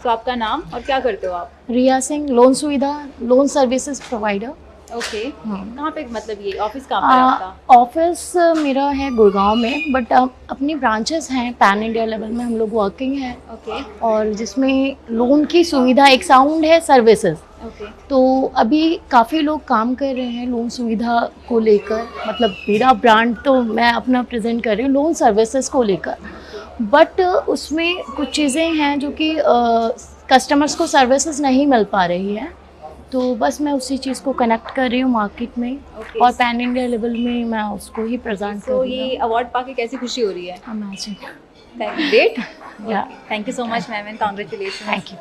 सो आपका नाम और क्या करते हो आप? रिया सिंह, लोन सुविधा, लोन सर्विसेज प्रोवाइडर। ओके, हाँ। कहाँ पे मतलब ये ऑफिस कहाँ पर है आपका? ऑफिस मेरा है गुड़गांव में, बट अपनी ब्रांचेस हैं पैन इंडिया लेवल में, हम लोग वर्किंग हैं। ओके। और जिसमें लोन की सुविधा, एक साउंड है सर्विसेज। ओके। तो अभी काफ़ी लोग काम कर रहे हैं लोन सुविधा को लेकर, मतलब मेरा ब्रांड तो मैं अपना प्रेजेंट कर रही हूँ लोन सर्विसेज को लेकर। बट उसमें कुछ चीज़ें हैं जो कि कस्टमर्स को सर्विसेज नहीं मिल पा रही है, तो बस मैं उसी चीज़ को कनेक्ट कर रही हूँ मार्केट में। ओके। और पैन इंडिया लेवल में मैं उसको ही प्रेजेंट कर सो रही ये हूँ। अवार्ड पाके कैसी खुशी हो रही है? अमेजिंग। ग्रेट। या thank you so much ma'am and congratulation. Thank you.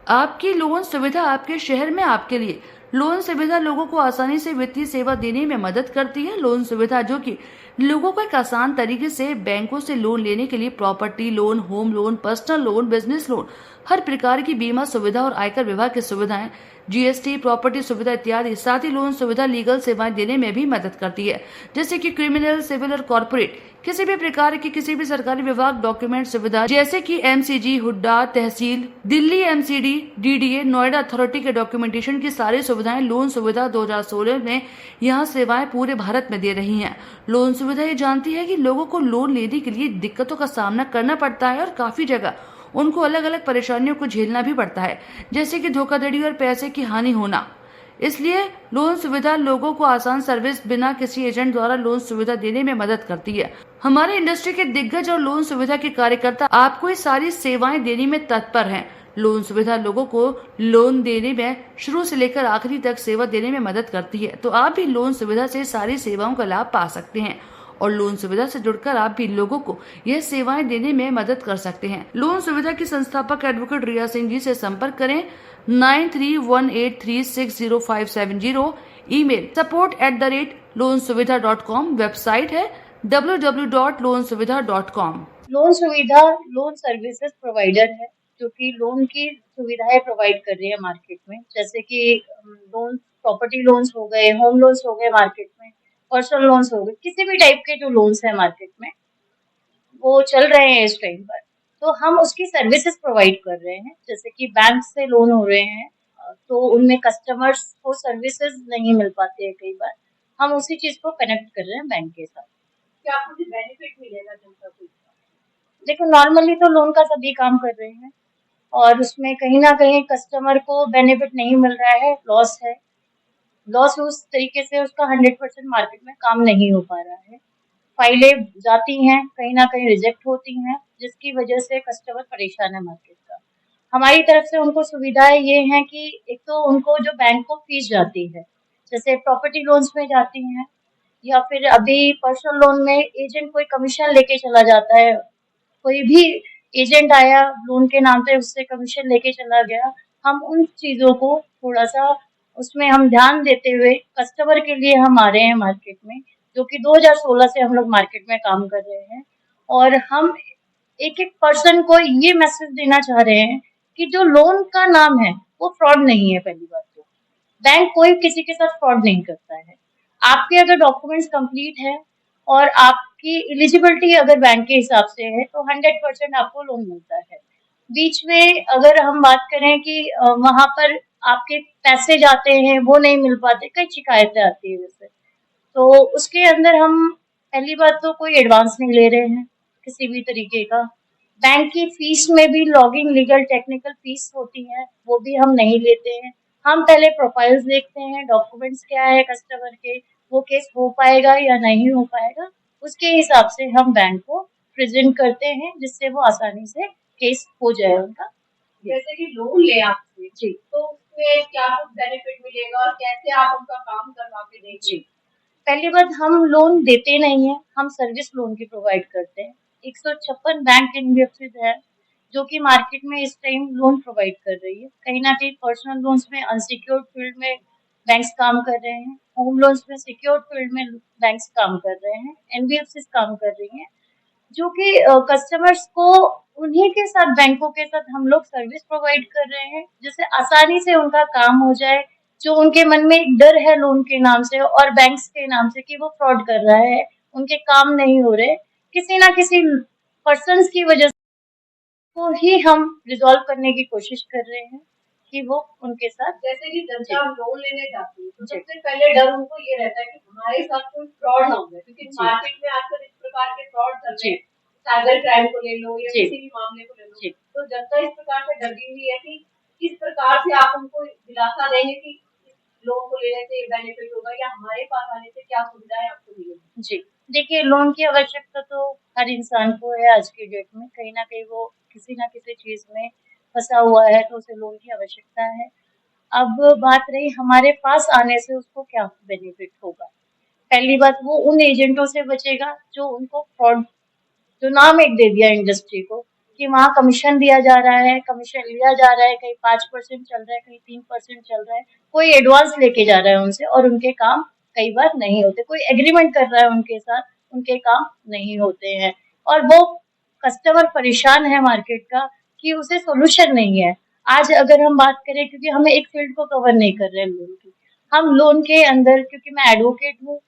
आपकी लोन सुविधा आपके शहर में आपके लिए। लोन सुविधा लोगों को आसानी से वित्तीय सेवा देने में मदद करती है। लोन सुविधा जो कि लोगों को एक आसान तरीके से बैंकों से लोन लेने के लिए property loan, home loan, personal loan, business loan, हर प्रकार की बीमा सुविधा और आयकर विभाग की सुविधाएं, जीएसटी, प्रॉपर्टी सुविधा इत्यादि। साथ ही लोन सुविधा लीगल सेवाएं देने में भी मदद करती है, जैसे कि क्रिमिनल, सिविल और कॉर्पोरेट किसी भी प्रकार की किसी भी सरकारी विभाग डॉक्यूमेंट सुविधा, जैसे कि एमसीजी, हुड्डा, तहसील, Delhi MCD, DDA, Noida authority के डॉक्यूमेंटेशन की सारी सुविधाएं लोन सुविधा 2016 में यहाँ सेवाएं पूरे भारत में दे रही हैं। लोन सुविधा ये जानती है कि लोगों को लोन लेने के लिए दिक्कतों का सामना करना पड़ता है और काफी जगह उनको अलग अलग परेशानियों को झेलना भी पड़ता है, जैसे कि धोखाधड़ी और पैसे की हानि होना। इसलिए लोन सुविधा लोगों को आसान सर्विस बिना किसी एजेंट द्वारा लोन सुविधा देने में मदद करती है। हमारे इंडस्ट्री के दिग्गज और लोन सुविधा के कार्यकर्ता आपको ये सारी सेवाएं देने में तत्पर हैं। लोन सुविधा लोगों को लोन देने में शुरू से लेकर आखिरी तक सेवा देने में मदद करती है, तो आप भी लोन सुविधा से सारी सेवाओं का लाभ पा सकते हैं और लोन सुविधा से जुड़कर आप भी लोगों को यह सेवाएं देने में मदद कर सकते हैं। लोन सुविधा की संस्थापक एडवोकेट रिया सिंह जी से संपर्क करें 9318360570। Email support@loansuvidha.com। वेबसाइट है www.loansuvidha.com। लोन सुविधा लोन सर्विसेज प्रोवाइडर है, जो कि लोन की सुविधाएं प्रोवाइड कर रही है मार्केट में, जैसे कि लोन, प्रॉपर्टी लोन्स हो गए, होम लोन्स हो गए मार्केट में, पर्सनल लोन्स हो गए, किसी भी टाइप के जो लोन्स है मार्केट में वो चल रहे हैं इस टाइम पर। तो हम उसकी सर्विसेज प्रोवाइड कर रहे हैं, जैसे कि बैंक से लोन हो रहे हैं, तो उनमें कस्टमर्स को सर्विसेज नहीं मिल पाते हैं कई बार, हम उसी चीज को कनेक्ट कर रहे हैं बैंक के साथ। क्या कुछ बेनिफिट मिलेगा जनता को? देखो, नॉर्मली तो लोन का सभी काम कर रहे हैं और उसमें कहीं ना कहीं कस्टमर को बेनिफिट नहीं मिल रहा है, लॉस है। लॉस उस तरीके से उसका 100% मार्केट में काम नहीं हो पा रहा है। फाइलें जाती हैं, कहीं ना कहीं रिजेक्ट होती हैं, जिसकी वजह से कस्टमर परेशान है मार्केट का। हमारी तरफ से उनको सुविधाएं ये हैं कि एक तो उनको जो बैंक को फीस जाती है, जैसे प्रॉपर्टी लोन्स में जाती हैं, या फिर अभी पर्सनल लोन में एजेंट कोई कमीशन लेके चला जाता है, कोई भी एजेंट आया लोन के नाम पे उससे कमीशन लेके चला गया, हम उन चीजों को थोड़ा सा उसमें हम ध्यान देते हुए कस्टमर के लिए हम आ रहे हैं मार्केट में, जो कि 2016 से हम लोग मार्केट में काम कर रहे हैं। और हम एक एक पर्सन को ये मैसेज देना चाह रहे हैं कि जो लोन का नाम है वो फ्रॉड नहीं है। पहली बात तो बैंक कोई किसी के साथ फ्रॉड नहीं करता है। आपके अगर डॉक्यूमेंट्स कंप्लीट है और आपकी एलिजिबिलिटी अगर बैंक के हिसाब से है तो 100% आपको लोन मिलता है। बीच में अगर हम बात करें कि वहां पर आपके पैसे जाते हैं, वो नहीं मिल पाते, कई शिकायतें आती है जैसे, तो उसके अंदर हम पहली बात तो कोई एडवांस नहीं ले रहे हैं किसी भी तरीके का। बैंक की फीस में भी लॉगिंग, लीगल, टेक्निकल फीस होती है, वो भी हम नहीं लेते हैं। हम पहले प्रोफाइल्स देखते हैं, डॉक्यूमेंट्स क्या है कस्टमर के, वो केस हो पाएगा या नहीं हो पाएगा, उसके हिसाब से हम बैंक को प्रेजेंट करते हैं, जिससे वो आसानी से केस हो जाए उनका। जैसे कि लोन ले आपसे जी, तो उसमें क्या कुछ बेनिफिट मिलेगा और कैसे आप उनका काम करवा के देंगे? जी, पहली बात, हम लोन देते नहीं है, हम सर्विस लोन की प्रोवाइड करते हैं। 156 बैंक एनबीएफसी है जो कि मार्केट में इस टाइम लोन प्रोवाइड कर रही है। कहीं ना कहीं पर्सनल लोन्स में अनसिक्योर्ड फील्ड में बैंक्स काम कर रहे हैं, होम लोन्स में सिक्योर्ड फील्ड में बैंक्स काम कर रहे हैं, एनबीएफसी काम कर रही हैं, जो कि कस्टमर्स को उन्हीं के साथ, बैंकों के साथ हम लोग सर्विस प्रोवाइड कर रहे हैं, जिससे आसानी से उनका काम हो जाए। जो उनके मन में एक डर है लोन के नाम से और बैंक्स के नाम से कि वो फ्रॉड कर रहा है, उनके काम नहीं हो रहे, किसी ना किसी पर्सन की वजह को ही हम रिजॉल्व करने की कोशिश कर रहे हैं कि वो उनके साथ जैसे कि जी जनता लोन लेने जाती है तो जी सबसे पहले डर उनको ये रहता है कि हमारे साथ कोई फ्रॉड ना हो जाए, क्योंकि जी मार्केट में आजकल इस प्रकार के फ्रॉड चल रहे जी हैं। साइबर क्राइम को ले लो या जी किसी भी मामले को ले लो, जी तो जनता इस प्रकार से डरी हुई है कि किस प्रकार से आप उनको दिलासा देंगे कि इस लोन को लेने से ये बेनिफिट होगा या हमारे पास आने से क्या सुविधाएं आपको मिलेंगी। जी। देखिए, लोन की आवश्यकता तो हर इंसान को है आज की डेट में। कहीं न कहीं वो किसी न किसी चीज़ में फँसा हुआ है, तो उसे लोन की आवश्यकता है। अब बात रही हमारे पास आने से उसको क्या बेनिफिट होगा। पहली बात, वो उन एजेंटों से बचेगा जो उनको फ्रॉड, जो नाम एक दे दिया इंडस्ट्री को कि वहाँ कमीशन दिया जा रहा है, कमीशन लिया जा रहा है, कहीं 5% चल रहा है, कहीं 3% चल रहा है। कोई एडवांस लेके जा रहा है उनसे और उनके काम कई बार नहीं होते। कोई एग्रीमेंट कर रहा है उनके साथ, उनके काम नहीं होते हैं और वो कस्टमर परेशान है मार्केट का कि उसे सॉल्यूशन नहीं है। आज अगर हम बात करें, क्योंकि हमें एक फील्ड को कवर नहीं कर रहे हैं लोन की, हम लोन के अंदर, क्योंकि मैं एडवोकेट हूँ,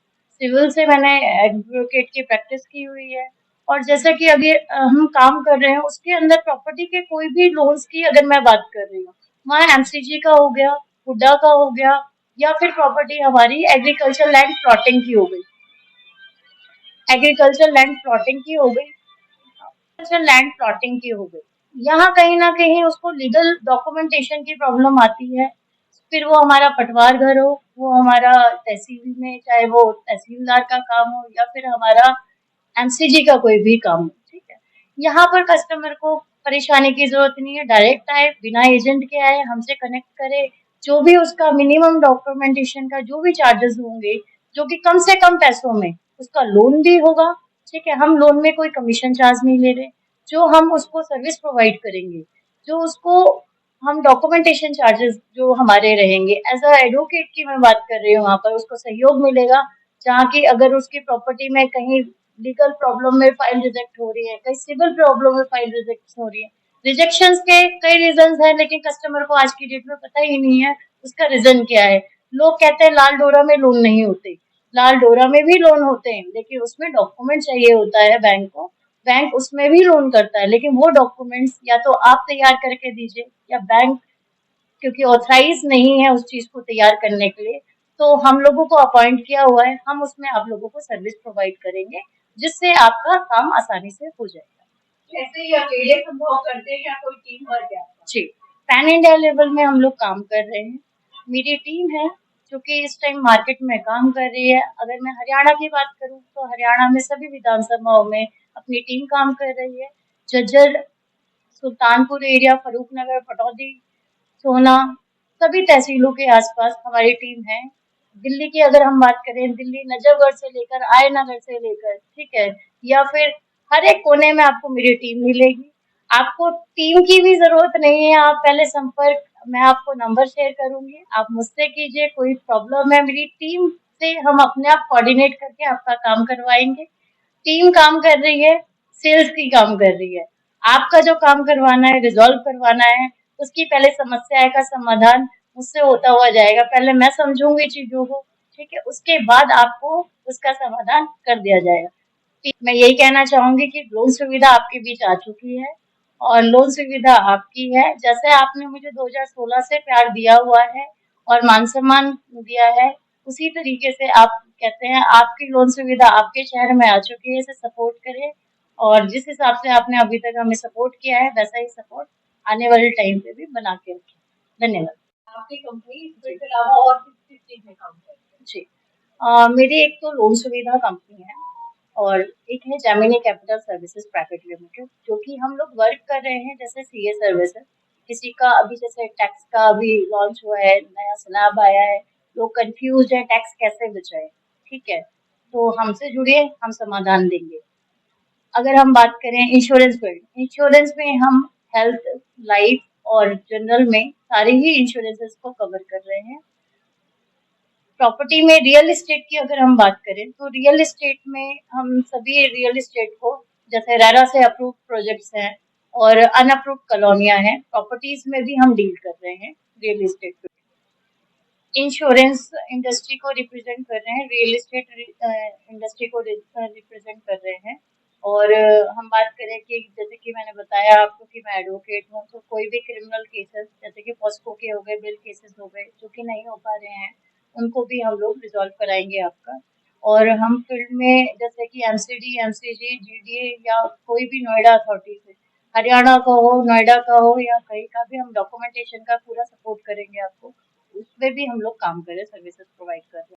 सिविल से मैंने एडवोकेट की प्रैक्टिस की हुई है और जैसा कि अभी हम काम कर रहे हैं उसके अंदर प्रॉपर्टी के कोई भी लोन्स की अगर मैं बात कर रही हूँ, वहाँ एमसीजी का हो गया, हुडा का हो गया, या फिर प्रॉपर्टी हमारी एग्रीकल्चर लैंड प्लॉटिंग की हो गई, एग्रीकल्चर लैंड प्लॉटिंग की हो गई, एग्रीकल्चर लैंड प्लॉटिंग की हो गई। यहाँ कहीं ना कहीं उसको लीगल डॉक्यूमेंटेशन की प्रॉब्लम आती है। फिर वो हमारा पटवार घर हो, वो हमारा तहसील में, चाहे वो तहसीलदार का काम हो या फिर हमारा एमसीजी का कोई भी काम हो, ठीक है। यहाँ पर कस्टमर को परेशानी की जरूरत नहीं है, डायरेक्ट आए, बिना एजेंट के आए, हमसे कनेक्ट करे, जो भी उसका मिनिमम डॉक्यूमेंटेशन का जो भी चार्जेस होंगे, जो कि कम से कम पैसों में उसका लोन भी होगा, ठीक है। हम लोन में कोई कमीशन चार्ज नहीं ले रहे, जो हम उसको सर्विस प्रोवाइड करेंगे, जो उसको हम डॉक्यूमेंटेशन चार्जेस जो हमारे रहेंगे, एज अ एडवोकेट की मैं बात कर रही हूँ, वहाँ पर उसको सहयोग मिलेगा। जहाँ की अगर उसकी प्रॉपर्टी में कहीं लीगल प्रॉब्लम में फाइल रिजेक्ट हो रही है, कहीं सिविल प्रॉब्लम में फाइल रिजेक्ट हो रही है, रिजेक्शंस के कई रीजंस हैं, लेकिन कस्टमर को आज की डेट में पता ही नहीं है उसका रीजन क्या है। लोग कहते हैं लाल डोरा में लोन नहीं होते, लाल डोरा में भी लोन होते हैं, लेकिन उसमें डॉक्यूमेंट चाहिए होता है बैंक को, बैंक उसमें भी लोन करता है, लेकिन वो डॉक्यूमेंट्स या तो आप तैयार करके दीजिए या बैंक, क्योंकि ऑथराइज नहीं है उस चीज को तैयार करने के लिए, तो हम लोगों को अपॉइंट किया हुआ है, हम उसमें आप लोगों को सर्विस प्रोवाइड करेंगे जिससे आपका काम आसानी से हो जाएगा। ऐसे ही अकेले संभव करते हैं या कोई टीम वर्क है आपका? जी, पैन इंडिया लेवल में हम लोग काम कर रहे हैं। मेरी टीम है जो कि इस टाइम मार्केट में काम कर रही है। अगर मैं हरियाणा की बात करूँ तो हरियाणा में सभी विधानसभाओं में अपनी टीम काम कर रही है। झज्जर, सुल्तानपुर एरिया, फरूखनगर, पटौदी, सोना, सभी तहसीलों के आसपास हमारी टीम है। दिल्ली की अगर हम बात करें, दिल्ली नजफगढ़ से लेकर आय नगर से लेकर, ठीक है, या फिर हर एक कोने में आपको मेरी टीम मिलेगी। आपको टीम की भी जरूरत नहीं है, आप पहले संपर्क, मैं आपको नंबर शेयर करूंगी, आप मुझसे कीजिए, कोई प्रॉब्लम है मेरी टीम से हम अपने आप कोऑर्डिनेट करके आपका काम करवाएंगे। टीम काम कर रही है, सेल्स की काम कर रही है। आपका जो काम करवाना है, रिजॉल्व करवाना है, उसकी पहले समस्या का समाधान मुझसे होता हुआ जाएगा। पहले मैं समझूंगी चीजों को, ठीक है, उसके बाद आपको उसका समाधान कर दिया जाएगा। ठीक, मैं यही कहना चाहूंगी कि लोन सुविधा आपके बीच आ चुकी है और लोन सुविधा आपकी है। जैसे आपने मुझे 2016 से प्यार दिया हुआ है और मान सम्मान दिया है, उसी तरीके से आप कहते हैं आपकी लोन सुविधा आपके शहर में आ चुकी है, इसे सपोर्ट करें और जिस हिसाब से आपने अभी तक हमें सपोर्ट किया है वैसा ही सपोर्ट आने वाले टाइम पे भी बना के रखें। धन्यवाद। आपकी कंपनी इसके अलावा और किस किस चीज में काम करती है? जी, मेरी एक तो लोन सुविधा कंपनी है और एक है Gemini capital services private limited, जो कि हम लोग वर्क कर रहे हैं जैसे सीए सर्विसेज। किसी का अभी जैसे टैक्स का अभी लॉन्च हुआ है, नया स्लैब आया है, लोग कंफ्यूज है टैक्स कैसे बचाए, ठीक है, तो हमसे जुड़िए, हम समाधान देंगे। अगर हम बात करें इंश्योरेंस फील्ड, इंश्योरेंस में हम हेल्थ, लाइफ और जनरल में सारे ही इंश्योरेंसेस को कवर कर रहे हैं। प्रॉपर्टी में रियल एस्टेट की अगर हम बात करें तो रियल एस्टेट में हम सभी रियल एस्टेट को, जैसे रेरा से अप्रूव प्रोजेक्ट्स हैं और अनअप्रूव कॉलोनियां हैं, प्रॉपर्टीज में भी हम डील कर रहे हैं रियल एस्टेट पे। इंश्योरेंस इंडस्ट्री को रिप्रेजेंट कर रहे हैं, रियल एस्टेट इंडस्ट्री को रिप्रेजेंट कर रहे हैं और हम बात करें कि जैसे कि मैंने बताया आपको कि मैं एडवोकेट हूँ, तो कोई भी क्रिमिनल केसेस जैसे कि पॉस्को के हो गए, बिल केसेस हो गए जो कि नहीं हो पा रहे हैं, उनको भी हम लोग रिजॉल्व कराएंगे आपका। और हम फील्ड में जैसे कि एमसीडी, एमसीजी, जीडीए या कोई भी नोएडा अथॉरिटी से, हरियाणा का हो, नोएडा का हो या कहीं का भी, हम डॉक्यूमेंटेशन का पूरा सपोर्ट करेंगे आपको। उसमें भी हम लोग काम कर रहे हैं, सर्विसेज प्रोवाइड कर रहे हैं।